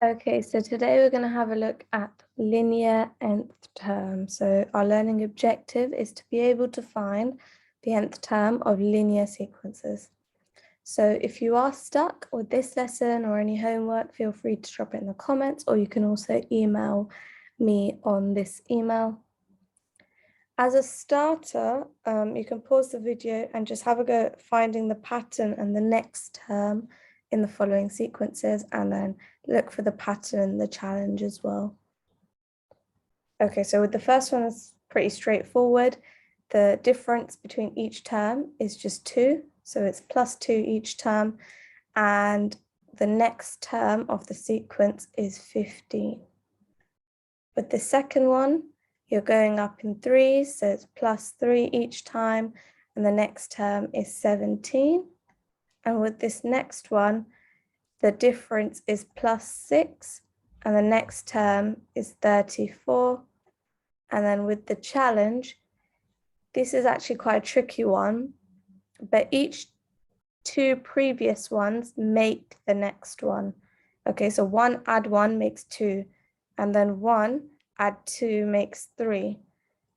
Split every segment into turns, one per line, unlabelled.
Okay, so today we're going to have a look at linear nth term. So our learning objective is to be able to find the nth term of linear sequences. So if you are stuck with this lesson or any homework, feel free to drop it in the comments, or you can also email me on this email. As a starter, you can pause the video and just have a go at finding the pattern and the next term in the following sequences, and then look for the pattern in the challenge as well. Okay, so with the first one, it's pretty straightforward. The difference between each term is just 2, so it's +2 each term, and the next term of the sequence is 15. With the second one, you're going up in 3s, so it's +3 each time, and the next term is 17. And with this next one, the difference is +6, and the next term is 34. And then with the challenge, this is actually quite a tricky one, but each 2 previous ones make the next one. Okay, so 1 add 1 makes 2, and then 1 add 2 makes 3,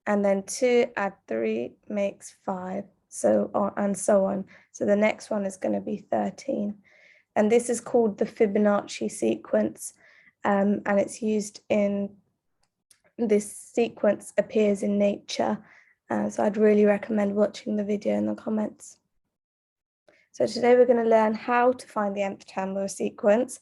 and then 2 add 3 makes 5, so on and so on. So the next one is going to be 13. And this is called the Fibonacci sequence, and it's used in, this sequence appears in nature. So I'd really recommend watching the video in the comments. So today we're going to learn how to find the nth term of a sequence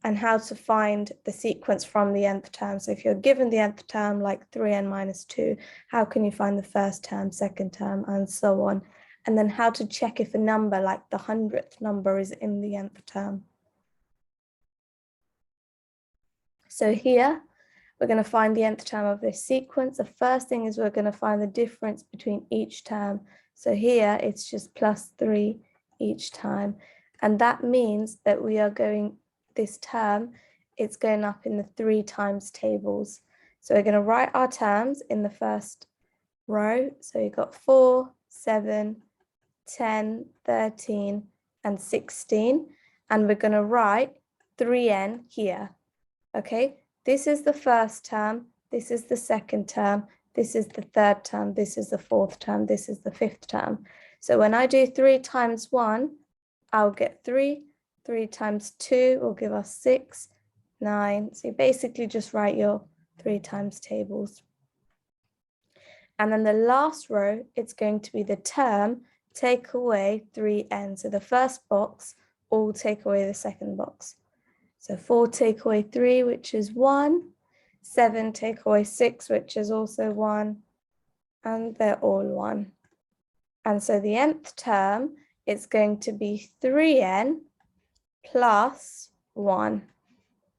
and how to find the sequence from the nth term. So if you're given the nth term like 3n minus 2, how can you find the first term, second term, and so on? And then how to check if a number like the 100th number is in the nth term. So here, we're going to find the nth term of this sequence. The first thing is we're going to find the difference between each term. So here, it's just +3 each time. And that means that we are going, this term, it's going up in the 3 times tables. So we're going to write our terms in the first row. So you've got 4, 7, 10, 13, and 16. And we're going to write 3n here. Okay, this is the first term, this is the second term, this is the third term, this is the fourth term, this is the fifth term. So when I do 3 times 1, I'll get 3. 3 times 2 will give us 6, 9. So you basically just write your 3 times tables. And then the last row, it's going to be the term, take away 3n. So the first box, all take away the second box. So 4 take away 3, which is 1. 7 take away 6, which is also 1. And they're all 1. And so the nth term is going to be 3n plus 1.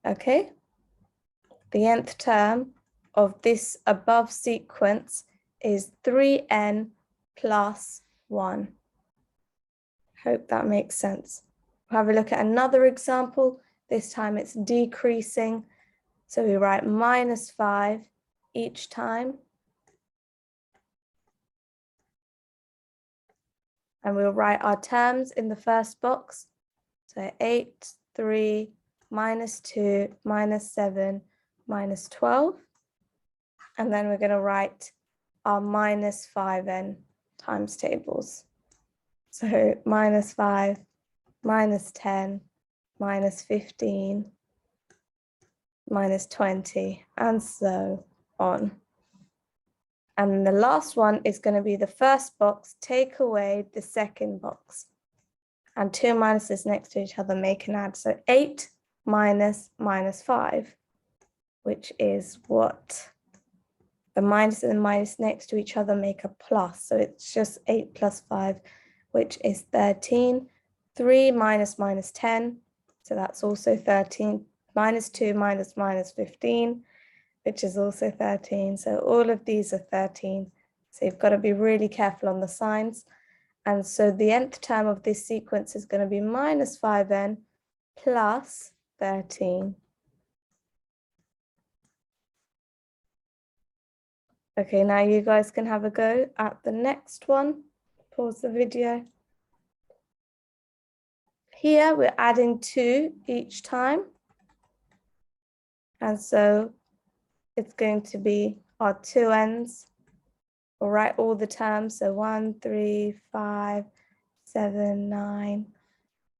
Okay? The nth term of this above sequence is 3n plus 1. Hope that makes sense. We'll have a look at another example. This time it's decreasing. So we write -5 each time. And we'll write our terms in the first box. So 8, 3, -2, -7, -12. And then we're going to write our -5n times tables. So -5, -10, -15, -20, and so on. And the last one is going to be the first box, take away the second box. And 2 minuses next to each other make an add. So 8 minus -5, which is what? The minus and the minus next to each other make a plus. So it's just 8 plus 5, which is 13. 3 minus -10, so that's also 13. -2 minus -15, which is also 13. So all of these are 13. So you've got to be really careful on the signs. And so the nth term of this sequence is going to be -5n plus 13. Okay, now you guys can have a go at the next one. Pause the video. Here we're adding 2 each time. And so it's going to be our 2n's. We'll write all the terms. So 1, 3, 5, 7, 9.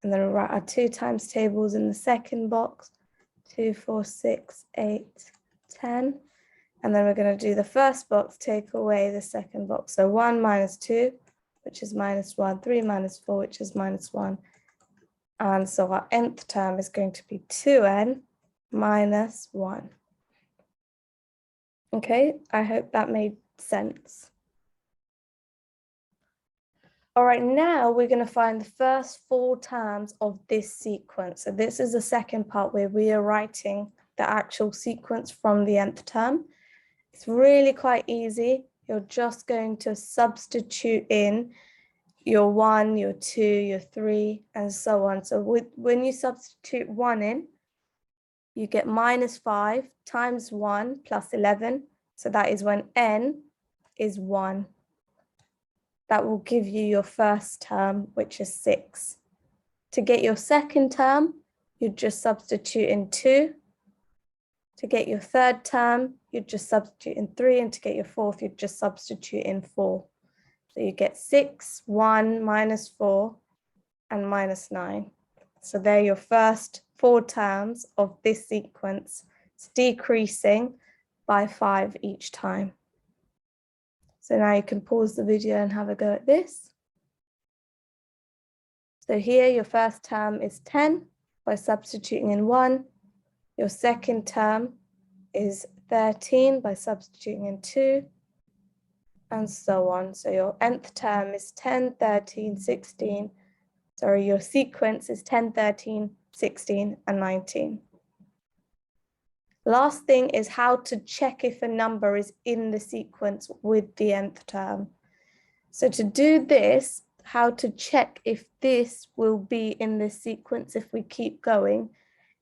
And then we'll write our 2 times tables in the second box. 2, 4, 6, 8, 10. And then we're going to do the first box, take away the second box. So 1 minus 2, which is minus 1, 3 minus 4, which is minus 1. And so our nth term is going to be 2n minus 1. Okay, I hope that made sense. All right, now we're going to find the first 4 terms of this sequence. So this is the second part where we are writing the actual sequence from the nth term. It's really quite easy. You're just going to substitute in your 1, your 2, your 3, and so on. So when you substitute 1 in, you get minus 5 times 1 plus 11. So that is when n is 1. That will give you your first term, which is 6. To get your second term, you just substitute in 2. To get your third term, you just substitute in 3. And to get your fourth, you just substitute in 4. So you get 6, 1, minus 4, and minus 9. So they're your first 4 terms of this sequence. It's decreasing by 5 each time. So now you can pause the video and have a go at this. So here your first term is 10 by substituting in 1. Your second term is 13 by substituting in 2, and so on. So your nth term is 10, 13, 16. Sorry, your sequence is 10, 13, 16, and 19. Last thing is how to check if a number is in the sequence with the nth term. So to do this, how to check if this will be in this sequence if we keep going,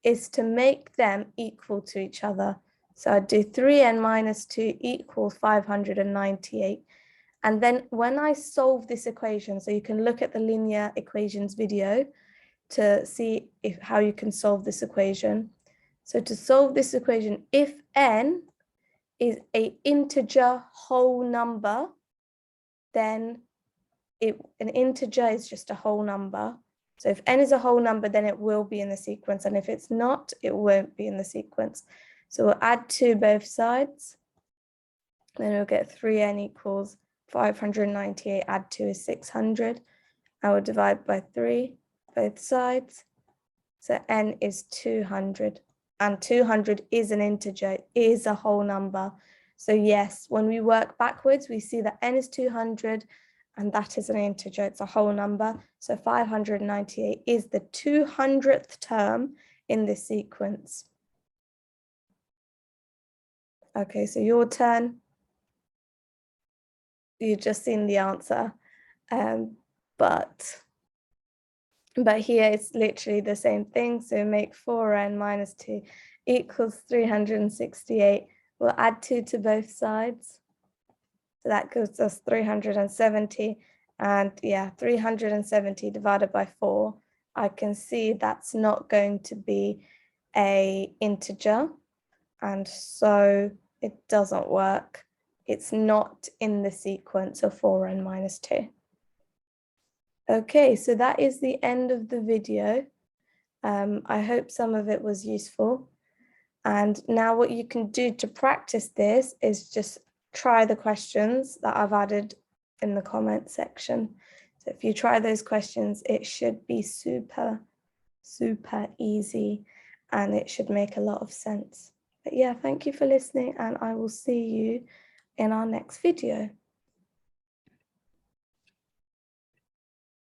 is to make them equal to each other. So I do 3n minus 2 equals 598. And then when I solve this equation, so you can look at the linear equations video to see how you can solve this equation. So to solve this equation, if n is an integer whole number, then an integer is just a whole number. So if n is a whole number, then it will be in the sequence. And if it's not, it won't be in the sequence. So we'll add 2 both sides. Then we'll get 3n equals 598, add 2 is 600. I will divide by 3 both sides. So n is 200. And 200 is an integer, it is a whole number. So yes, when we work backwards, we see that n is 200, and that is an integer, it's a whole number. So 598 is the 200th term in this sequence. Okay, so your turn. You've just seen the answer, but here it's literally the same thing. So make 4n minus 2 equals 368. We'll add 2 to both sides. So that gives us 370. And yeah, 370 divided by 4. I can see that's not going to be an integer. And so it doesn't work. It's not in the sequence of 4n minus 2. Okay, so that is the end of the video. I hope some of it was useful. And now what you can do to practice this is just try the questions that I've added in the comment section. So if you try those questions, it should be super, super easy, and it should make a lot of sense. But yeah, thank you for listening, and I will see you in our next video.